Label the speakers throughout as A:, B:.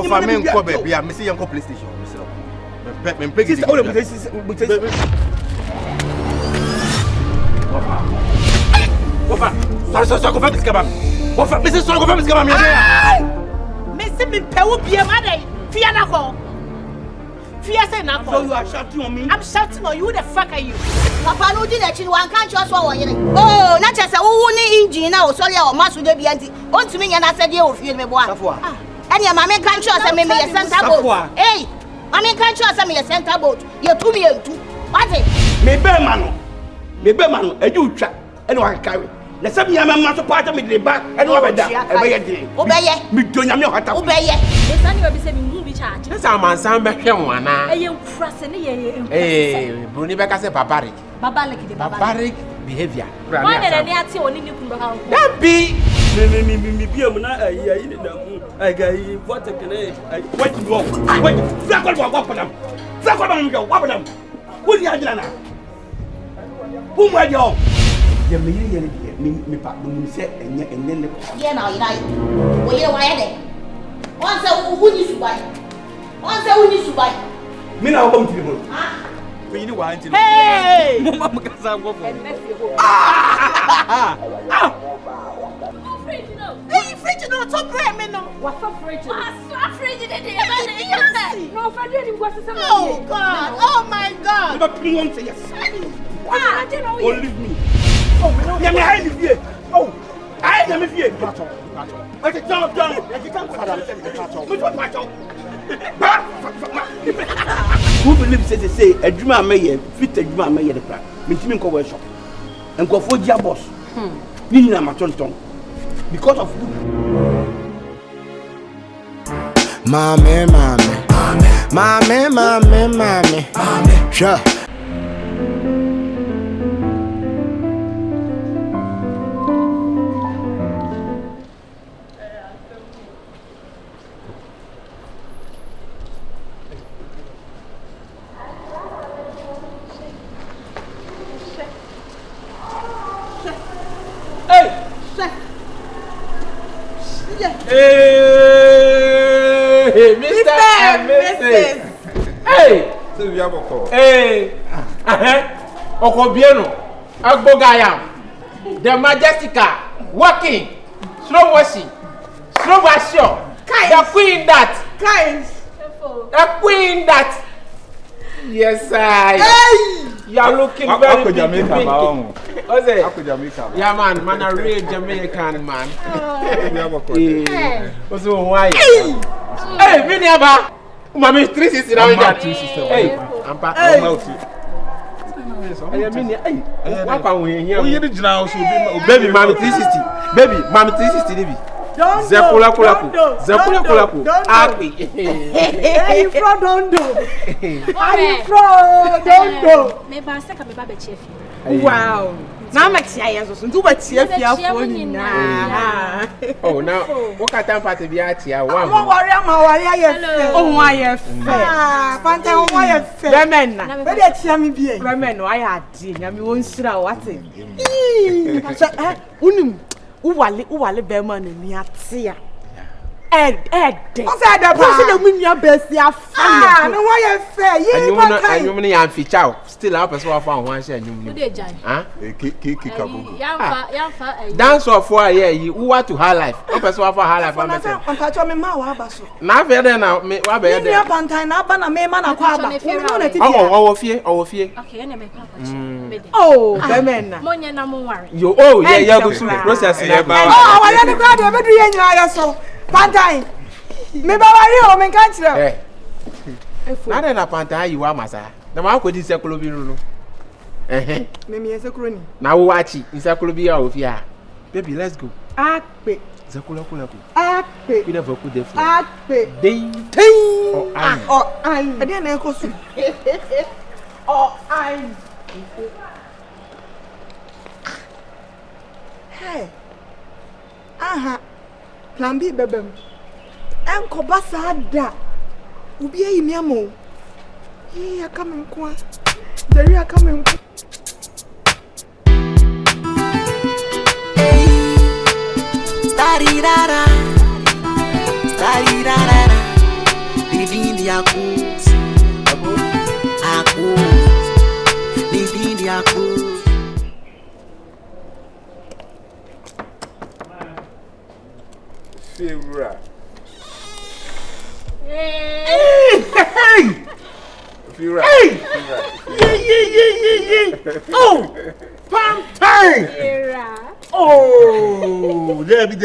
A: family ko baby am say yanko PlayStation me peg it Wafa sorry go family skabam Wafa me say sorry go family skabam
B: me say me pe wo bia ma dai fia na ko Fear say now. So
C: you are shouting on me?
B: I'm shouting on you. Who the fuck are you?
D: Papa no did that. One can't trust what you. Oh, not just a who engine now. Sorry, our master de bianti. On to me and I said you feel me boy. And your mammy can't trust me a center boat. Hey, mammy can't trust me a center boat. You're to me too. What it?
C: Me be man. A you trap. Anyone carry. The same young man to part of me the back. And over there.
D: Obey.
C: Me don't know how to
D: obey.
E: The son you be saying movie charge.
A: That's a man some back here one.
E: Eh,
A: Bruni Becca say barbaric. Barbaric behavior.
E: Why did I see only you can go?
A: That be
C: me be a man. I got what can I wait to go. Wait, Flackle. Who the hell? Who my job? You me pa me say enye
D: yeah now you know we why there once who ni subai
C: me na come to the
D: ah
A: we ni wa anti
B: hey
A: mama ka sa go for
B: fridge no top bread me no
E: what for fridge no
B: oh god oh my god
C: never pin one say yes
E: I don't know
C: you leave me oh me I live here oh I am here battle I can jump down I can come father battle who believes say adwuma meye fit adwuma meye de pra mentimi nko workshop enko fo dia boss ni ni na matonton because of you
F: Mame sure
A: Hey, Mr. and Mrs. Hey,
G: Sylvia Boko.
A: Hey, Okobieno, Agbogaya, the Majestica, walking, slow washing, slow washing, the queen that, the queen that. Yes, I. You are looking very
G: Jamaican.
A: Jamaica. Yeah, man, a real Jamaican man. What's why? Hey, me never. Mommy, 360 now. Hey, I'm back. Hey, what can we hear?
G: We hear the general so
A: baby, mommy 360. Baby, mommy 360 baby. Zekula kulaku. Happy.
B: Hey, you from Dondo? Are you from Dondo?
E: Me ba se ka me ba be chef.
B: Wow. Now I'm excited. So do what chef ya phone na.
A: Oh, now what kind of party be at here? One.
B: Oh, worry yes. Oh, why yes. Ah, Fanta why yes. Remen na. Where dey tia me bi? Remen no I adi. Nyame won sira what? So unim Uwale Bema ni atia. Ed. What's that? Person the win your best ya fan. No why you fair. You
A: money am feature. Still up as well for one share you.
G: Huh? Kikabu.
E: Yamfa.
A: Dance of 4 year you want to high life. Up as well for high life.
B: I'm catch me ma wa baso.
A: Na be there now me wa be there.
B: Me pantai na ba na me ma na kwa ba.
A: Oh fie.
E: Okay, na me kwa kwa.
B: Oh, Bemena.
E: Monye na mo worry.
A: Yo oh yeah go through process na ba.
B: Oh, wa ya ni kwa de be du ye nyina so. Pantai. Me ba wari o me kan kire.
A: Na na pantai you wa masa. Na ma ko di sekolo bi no.
B: Me me sekolo ni.
A: Na wo achi, sekolo bi ya ofia. Baby, let's go.
B: Akpe.
A: Sekolo kulaku.
B: Akpe.
A: We never could the
B: Akpe.
A: Ding.
B: Oh, ai. E dey na ekosu. Oh, ai. Hey. Aha. Plan B bebem. Enko basa da. Ubi e mi amo. Hey, come kwa. There you come.
F: Stari rara.
G: Favorite.
C: Oh, Pantine. Oh, Debbie.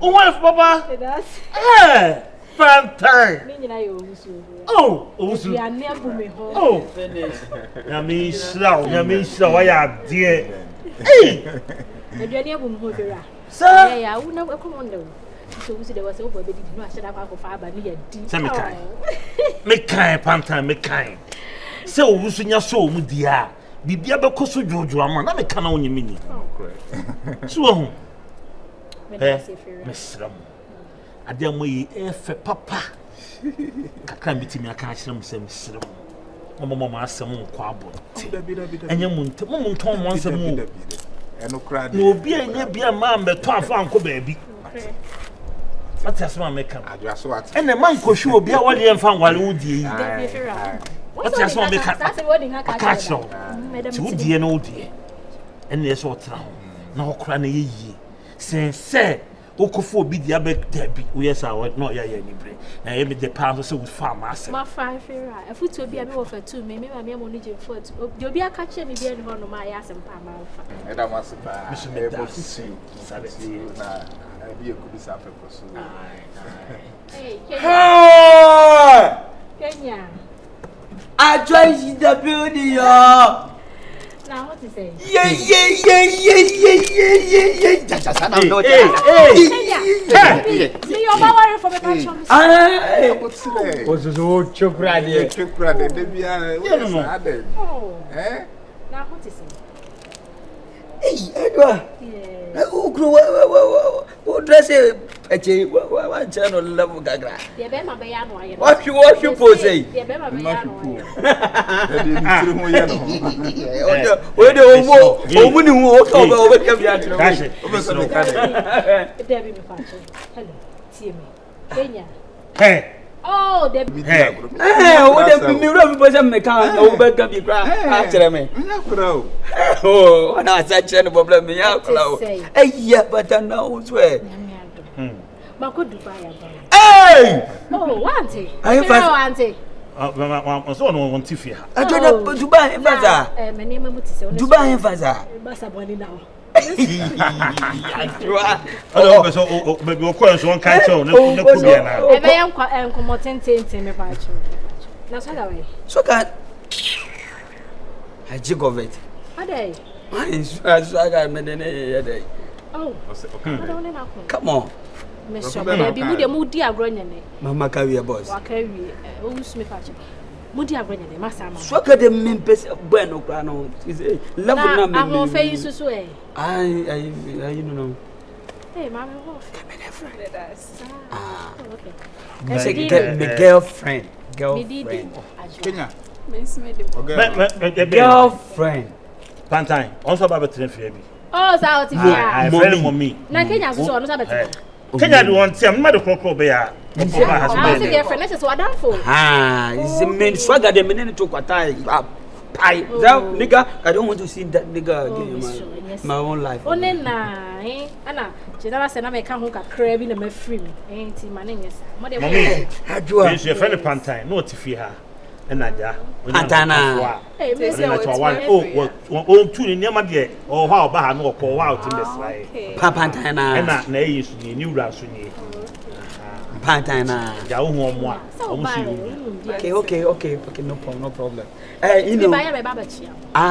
C: Oh, what, Papa? Pantine. Oh, Yami slow, I am dear. Hey, sir.
E: Yeah, I would never come on though. So there was over baby did not shut up for fiber near deep.
C: Make kind, Pantine, make kind. So, who's in your soul, dear? Be able to so Jojo, I'm not a can on your mini. So, Miss Ram, I don't way if Papa. I can't be me, I can't see some Ram. Mamma, some quabble. And your moon, Tom wants a move. No, be a man, but 12 uncle baby. What does one make? And the man could show be a one year found while would ye. What does one make? A catch on 2 dear no dear. And there's what now. No cranny ye. Say, Okofo be the abbot Debbie. Yes, I would not yet any break. Now, every the pound so with farm master. My 5 a foot will be a meal for 2, maybe my mere money foot. You'll be a catcher, me being one of my ass and palm alpha. And I must be able to see you. I be a good supper for so. Hey, Kenya. I joined the building.
E: Now, what to say?
C: Yeah. Just I don't know.
E: See your power from a bunch of
G: What's the old chocolate?
E: Now, what to say?
C: Hey, Edward. Who dress a channel level gagra? What you pose say? Hey.
E: Oh, the
C: hey, what the new person may come over the ground after me. Oh, and I said, problem me out. Hey, yeah, but I know where.
E: But could do buy a
C: hey!
E: Oh, auntie.
C: I have
E: auntie.
C: So no want to fear. I don't know to buy him bazaar.
E: My name is
C: Dubai him bazaar.
E: Basaboni now.
C: Oh, so maybe of course one can't show. No, no,
E: I am commoting me by you. Now, so that way. So
C: can I jig of it?
E: A day.
C: I got many. Oh, come on.
E: Mr. Baby, would you moody a growing?
C: Mamma carry a boss.
E: I carry Smith. Moody a growing, Master.
C: So got the main person bueno grano. Is a love
E: I'm face to sway.
C: I know.
E: Hey, Mamma,
C: okay. The girlfriend. Girlfriend. Pantine. Also about the baby.
E: Oh, so
C: I friend me.
E: Now Kenya so no sabe.
C: Kenya do want am na the kokro be ya.
E: I was a girlfriend, that's what I'm for.
C: Ah, it's the main swagger the men to kwatai. Pie. That nigga, I don't want to see that nigga again in my own life.
E: Only na, Anna, she never said I make come home crab in my free. Ain't my name is.
C: Mommy, how do you your friend Pantine? No to fear her. And Nadia, Pantana. Hey, Miss, oh, 2 in your dear, or how about no call out in this way. Pantana, and that nay is new Rasuni. Pantana, Yahoo, okay, no problem. You know,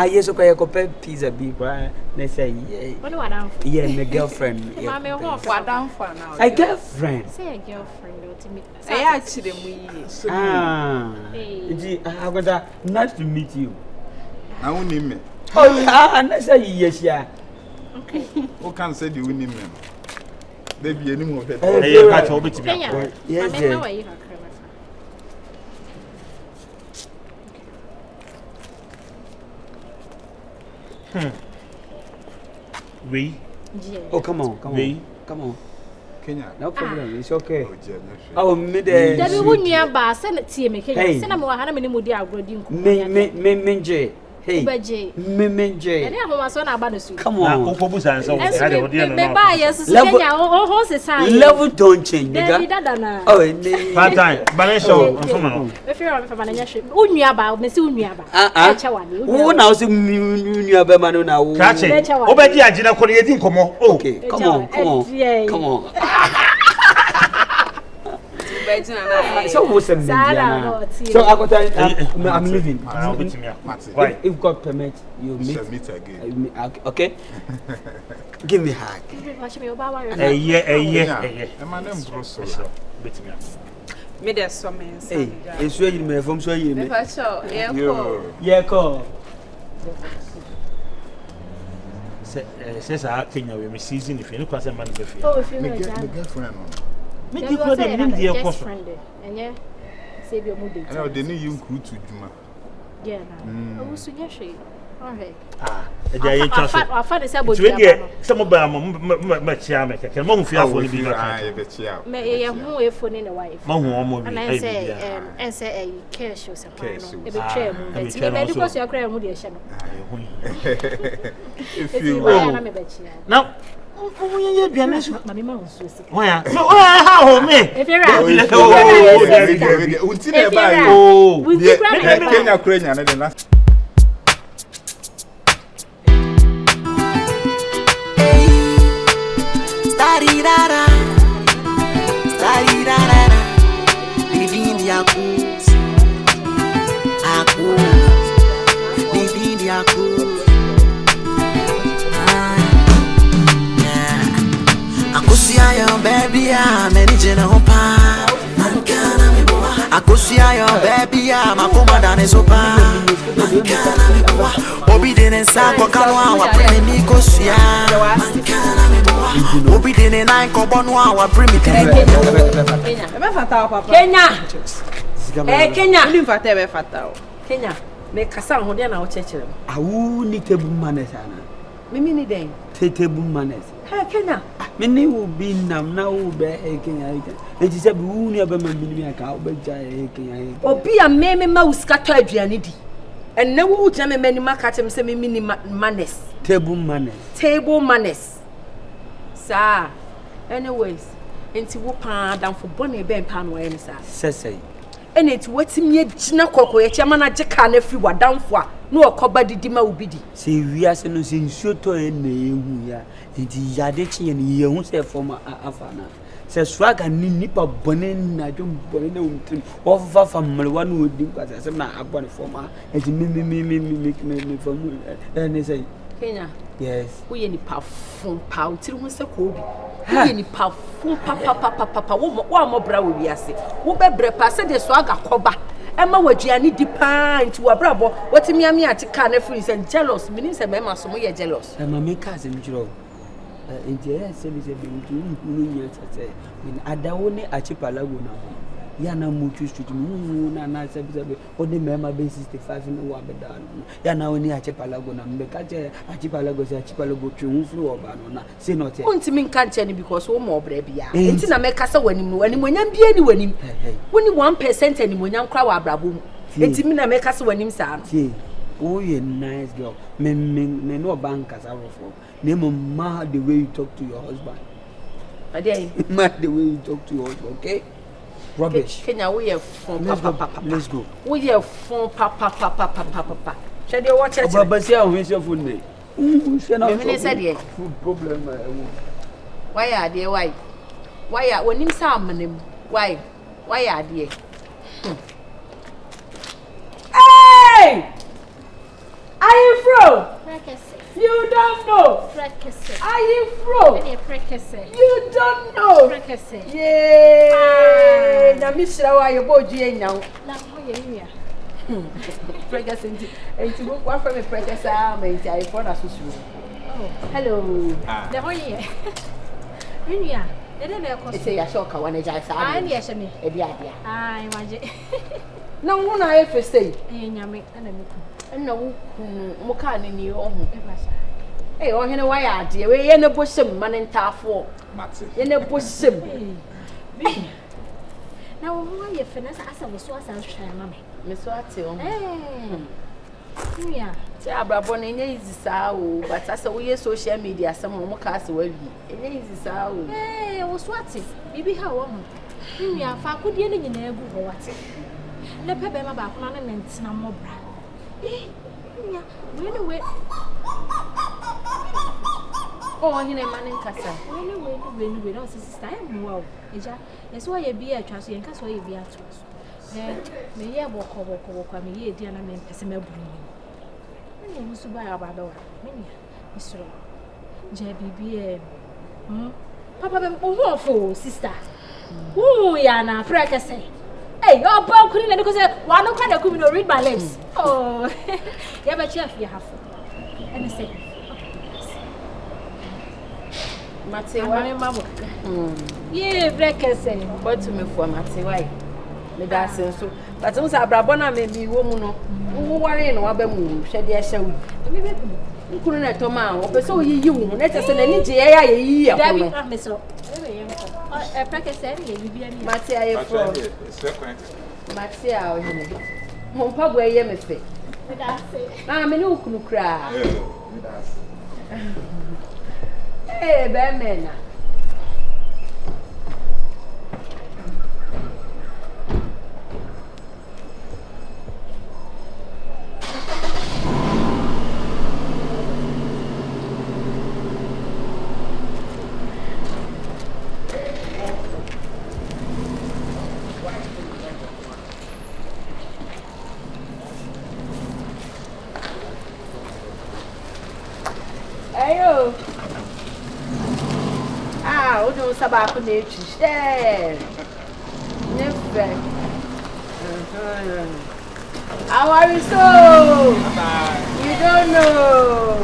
C: yes, okay, I compare pizza big, right? They say, yeah, my girlfriend. A girlfriend.
E: Say a girlfriend.
B: I actually
C: I was nice to meet you.
G: I won't name me.
C: Oh, and I say yes, yeah.
G: Okay. Who can say you win him? Baby, any more better.
C: Yes, We? Oh, come on.
G: Kenya.
H: No problem. It's okay.
G: Oh,
H: me
E: there. There we near bar. Send it to me. Kenya. Send me 100 minutes. Mudi agrodin.
H: Me. Hey, Menje. Come on. Level don't change, nigga. Oh,
C: part time. Banisho.
H: Who now say Unyaba Manu now?
C: Catch it. Obedi Ajina Koreating. Come on.
H: Okay, come on. So what's a so I'm leaving. If God permits, you meet again. Okay? Give me a hug.
C: Yeah.
G: My name is Rosso.
B: Me there's some men.
H: Hey, it's where you may from so you may. Yeah, call.
C: Says I Kenya we season if you look at a man before.
E: Oh, if you
G: my girlfriend.
C: Me you go there name dey cost
E: friend and yeah save your mood.
G: I know they need you to Juma.
E: Yeah na. O sunya hwe. Alright.
C: E dey yin trust.
E: I find the sabo
C: dia. Some ba ma chia me keke mo hu fia fo ni bi
G: na. Ah, be chia.
E: Me ye hu e fo ni na wife.
C: Ma hu omo bi.
E: And I say cash or something. E be twa mu. Me be because you akra mu dey hye no.
G: If you
C: now
E: oh yeah biana so mama ma nso sika
C: why so how me
E: if you right
G: unti na ba yo Kenya Kenya na the last
I: stari rara living the acus living the acus Akusiayo baby ya menije na hopa mankana miboa Akusiayo baby ya makoma dane sopa mankana miboa Obi dene sa kwa kanwa wa premi mikosia mankana miboa Obi dene na ko bonwa wa premi
B: Kenya ebe fata papa Kenya Kenya uli fata ebe fata Kenya me kasa ho de na wo chechirem
H: awu ni table manners ana
B: mimi ni den
H: table manners
B: ha Kenya
H: many will be nam now be Kenya. And she said, "Who never been a cow, but Kenya."
B: Or be a meme mouse scatter Gianidi. And no would jam many market say mini manners.
H: Table manners.
B: Sir. Anyways, into whoop down for Bonnie Ben Pan or any sir.
H: Say.
B: And it's what's me a Gina Coco, a chairman at Jacan if you were down for no cover the dima ubidi.
H: See, we are saying so to a name. It is Yadechi and you won't say for my Afana. Says swag and nipper bonin, I don't burn over from one would do as I'm not upon for my and me from and they say,
B: Kenya,
H: yes,
B: we any puff from pow till we say Kobe. Any puff from papa, one more brow will be a say. Who be brepa said the swag a coba. Emma wa Gianni depa into a brabo. What me at can freeze and jealous, means a member so we are jealous.
H: And my cousin Joe. In the air, say, in Adaone Archipelago now. Yana Mutu Street, Moon, and I said, what the member base 65 in the Wabadan. Yana only Archipelago, and Becache Archipelago to flew over banana. Say not
B: to mean can't any because one more brabia. It's in a Macassa when you be anywhere. When you 1% and when you crowd brabum. It's in a Macassa when him say,
H: oh, you nice girl. Me no bankers are for. Name mad the way you talk to your husband. Mad the way you talk to your husband, okay? Rubbish.
B: Kenya, we have phone papa.
H: Let's go.
B: We have phone papa. Shall you watch it?
H: But see how is your food name?
B: Problem. Why are they? Why are when him salmon? Why are they? Hey! Are you from? You don't know. Are you from? You don't know. Yeah. Now, Miss Shawa, your boy, now. Pregnancy. And to go one from a pregnancy, I phone us. Oh, hello.
E: The whole year. When you are, they don't
B: say a shock. I want to just
E: I yes, me. I imagine.
B: No one I ever say.
E: And
B: no, Mokani knew. Hey, oh, you know why I dear. We ain't a bush some man in tough war.
G: Mate.
J: In a bosom.
E: Now, why your finance as I was mammy?
J: Miss Watson.
E: Yeah.
J: Brabon in easy sow, but as a way social media, some more cast away. In easy sow.
E: Eh, I was watching. Maybe how we are far good in a good what. Let Pepper about ornaments no more. Yeah, anyway.
J: Oh, in a man in Casa.
E: Anyway, no, sister, I'm well. It's why you be a trust and cast why you be at us. May I walk, I may dear and I'm pessimistic. I used to buy a battle. Mr. JBB. Papa, I'm for sister. Oh, Yana, Fracas say. Hey, your boy couldn't let because one of the couldn't read my lips. Oh, yeah, but chef, you have. And say,
J: Matthew, Mamma.
E: Yeah, breakfast say,
J: but to me for Matthew, why? Me da senso. But don't say Brabona may be woman. Who worry no abemu, shed ya show. You couldn't let Toma, or so you, let us in any jay.
E: A practice you be any
J: Matthew from Matthew. Mon pub where you may fit. I'm a new cry. Hey, Batman. Ayo. Ah, o do sabaco nete. É. Nefe. How are you so? You don't know.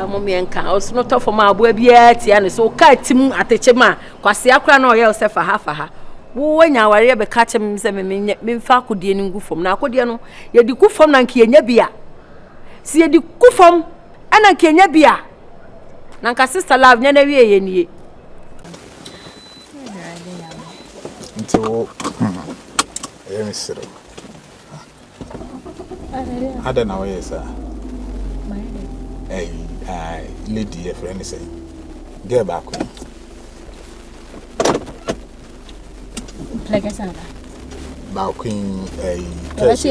J: Mommy and cows not off for my boy beati and so cat him at the chema. Quasi akra no yourself for half a ha. When you are able to catch him, me faku dealing good from Nacodiano, ye de good from Nankia Bia. See the good from Anna Kenya Bia. Nanka sister love never ye.
G: Until I don't know where you are. Hey, lady, a friend is saying, get back.
E: Like I said,
G: about Queen a
E: cash.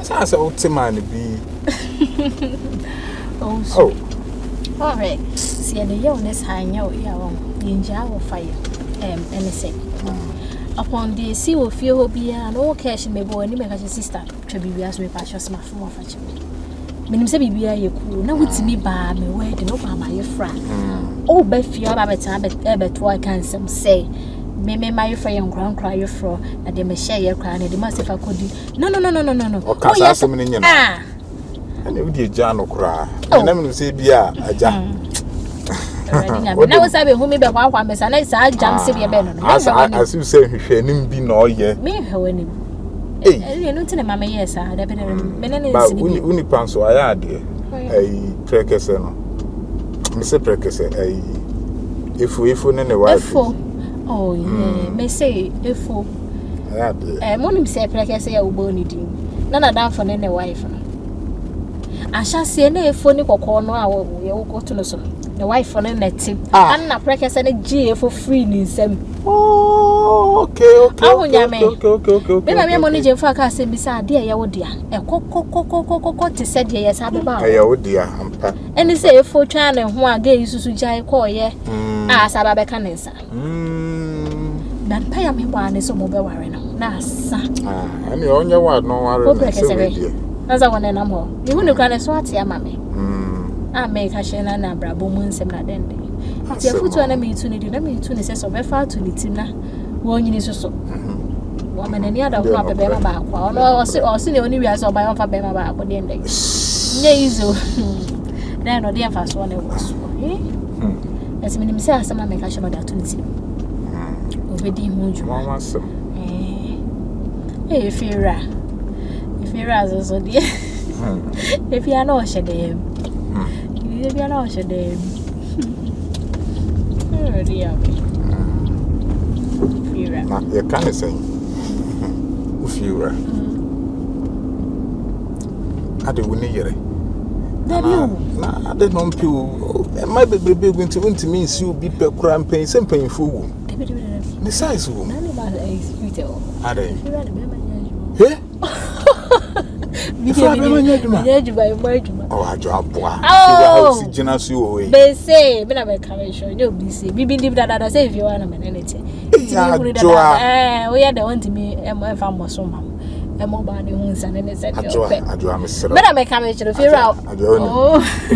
G: Sounds old to man be.
E: Oh, all right. See, the youngest hang out in jar fire, anything. Upon the sea will feel be an old cash may boy and make a sister to be as we pass your smart from off at you. Meaning, say, be a cool. Now it's me by me where the no by your friend. Oh, Beth, you are ever to I can some say. May my friend ground cry your fro, and they may share your crown, and they must if I could do. No.
G: Oh, yes, and it would be a Jan or cry. I never say, be a jam.
E: Now, was I whom me by 1 miss, and I said, Jam City a bed.
G: As you say, he shouldn't be no yet. Me,
E: how any. You're not in a mamma, yes, I had been
G: Unipan, so I had a precursor. Mr. Precursor, if we found a wife.
E: Oh, yeah, may say, if for a morning say, precursor, I will burn it in. None of that for any wife. I shall see any phone or corner, I will go to the wife for a native. And a precursor and a G for free in some.
G: Oh, okay.
E: Then I'm managing for a say beside dear, you dear. A coco to said yes, I'm about.
G: Oh, dear.
E: And they say for China, who are gay, you to jay call ye. Ah, Sababe Canessa. But pay me one is so mobile warren. Nasa.
G: And you only want no one.
E: As I want no more. You wouldn't grant a swat, ya, mammy. I make a shell and a brabo moons and not ending. It's your foot to enemy to need to me to necess of a far to Nitina. One you so. Woman and the other will not be back. Or see the only way I saw by off a bema back on the end. Nay, so then or dear fast one was. As many say, some make a shell of that to see. Obedi Muju. If you're as so dear. If you are not shadem. If you are not shadem. Oh dear.
G: Na ye kan say. Ufiura. Ade woni yere. Na ade no mpiu. My baby going to me see you be per cram pain sem pain fu. The size wo. Na ba sweet o. Ade. He? Oh, I drop boy. Oh, generous you.
E: They say, but I'm a commission. You'll be see. Be believe that say if you want a man anything. We are the one to me, and my family so mum. And mobile homes and then said, I draw, but I'm a commission. If you're out.